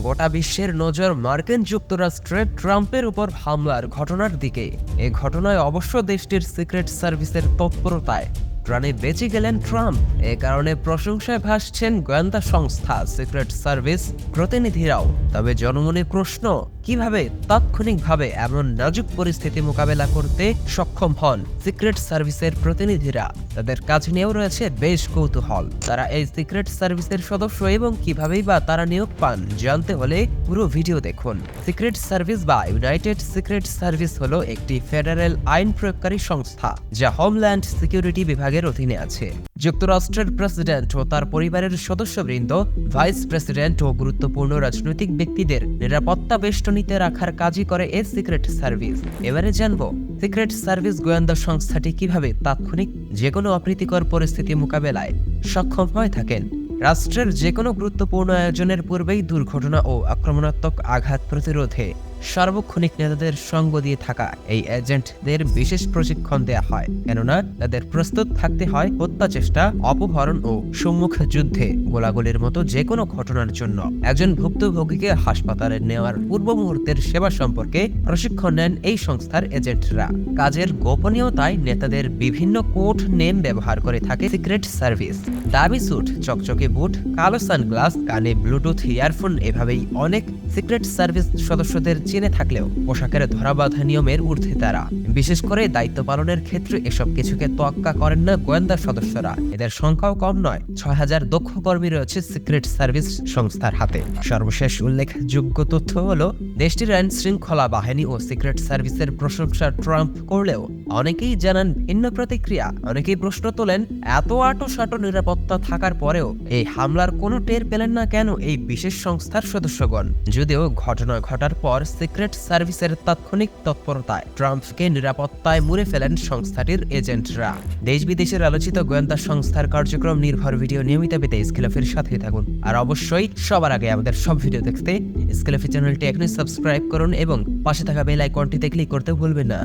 গোটা বিশ্বের নজর মার্কিন যুক্তরাষ্ট্রে ট্রাম্পের উপর হামলার ঘটনার দিকে। এ ঘটনায় অবশ্য দেশটির সিক্রেট সার্ভিসের তৎপরতায় প্রাণে বেঁচে গেলেন ট্রাম্প। এ কারণে প্রশংসায় ভাসছেন গোয়েন্দা সংস্থা সিক্রেট সার্ভিস প্রতিনিধিরাও। তবে জনমনে প্রশ্ন, কিভাবে তাৎক্ষণিকভাবে এমন নাজুক পরিস্থিতি মোকাবেলা করতে সক্ষম হন সিক্রেট সার্ভিসের প্রতিনিধিরা? তাদের কাজ নিয়েও রয়েছে বেশ কৌতূহল। তারা এই সিক্রেট সার্ভিসের সদস্য এবং কিভাবেই বা তারা নিয়োগ পান, জানতে হলে পুরো ভিডিও দেখুন। সিক্রেট সার্ভিস বা ইউনাইটেড সিক্রেট সার্ভিস হলো একটি ফেডারেল আইন প্রয়োগকারী সংস্থা যা হোমল্যান্ড সিকিউরিটি বিভাগের অধীনে আছে। যুক্তরাষ্ট্রের প্রেসিডেন্ট ও তার পরিবারের সদস্যবৃন্দ, ভাইস প্রেসিডেন্ট ও গুরুত্বপূর্ণ রাজনৈতিক ব্যক্তিদের নিরাপত্তা বেষ্টনীতে রাখার কাজই করে এই সিক্রেট সার্ভিস। এবারে জানবো সিক্রেট সার্ভিস গোয়েন্দা সংস্থাটি কিভাবে তাৎক্ষণিক যে কোনো অপ্রীতিকর পরিস্থিতি মোকাবেলায় সক্ষম হয়ে থাকেন। রাষ্ট্রের যে কোনো গুরুত্বপূর্ণ আয়োজনের পূর্বেই দুর্ঘটনা ও আক্রমণাত্মক আঘাত প্রতিরোধে সার্বক্ষণিক নেতাদের সঙ্গ দিয়ে থাকা এই এজেন্টদের বিশেষ প্রশিক্ষণ দেয়া হয়, কেননা তাদের প্রস্তুত থাকতে হয় হত্যা চেষ্টা, অপহরণ ও সম্মুখ যুদ্ধে গোলাগুলির মতো যে কোনো ঘটনার জন্য। একজন ভুক্তভোগীকে হাসপাতালে নেওয়ার পূর্ব মুহূর্তের সেবা সম্পর্কে প্রশিক্ষণ নেন এই সংস্থার এজেন্টরা। কাজের গোপনীয়তায় নেতাদের বিভিন্ন কোড নেম ব্যবহার করে থাকে সিক্রেট সার্ভিস। দামি স্যুট, চকচকে বুট, কালো সানগ্লাস, কানে ব্লুটুথ ইয়ারফোন, এভাবেই অনেক সিক্রেট সার্ভিস সদস্যদের চিনে থাকলেও পোশাকের ধরাবাঁধা নিয়মের ঊর্ধ্বে তারা। বিশেষ করে দায়িত্ব পালনের ক্ষেত্রে এসব কিছুকে তোয়াক্কা করেন না গোয়েন্দা সদস্যরা। এদের সংখ্যাও কম নয়, ৬,০০০ দক্ষ কর্মী রয়েছে সিক্রেট সার্ভিস সংস্থার হাতে। সর্বশেষ উল্লেখযোগ্য তথ্য হলো, দেশটির আইন শৃঙ্খলা বাহিনী ও সিক্রেট সার্ভিসের প্রশংসা ট্রাম্প করলেও অনেকেই জানান ভিন্ন প্রতিক্রিয়া। অনেকেই প্রশ্ন তোলেন, এত আঁটো নিরাপত্তা থাকার পরেও এই হামলার কোনো টের পেলেন না কেন এই বিশেষ সংস্থার সদস্যগণ? যদিও ঘটনা ঘটার পর সিক্রেট সার্ভিসের তাৎক্ষণিক তৎপরতায় ট্রাম্পকে নিরাপত্তায় মুড়ে ফেলেন সংস্থাটির এজেন্টরা। দেশ বিদেশের আলোচিত গোয়েন্দা সংস্থার কার্যক্রম নির্ভর ভিডিও নিয়মিত পেতে স্কেলফির সাথেই থাকুন। আর অবশ্যই সবার আগে আমাদের সব ভিডিও দেখতে স্কেলফি চ্যানেলটি এখনই সাবস্ক্রাইব করুন এবং পাশে থাকা বেল আইকনটিতে ক্লিক করতে ভুলবেন না।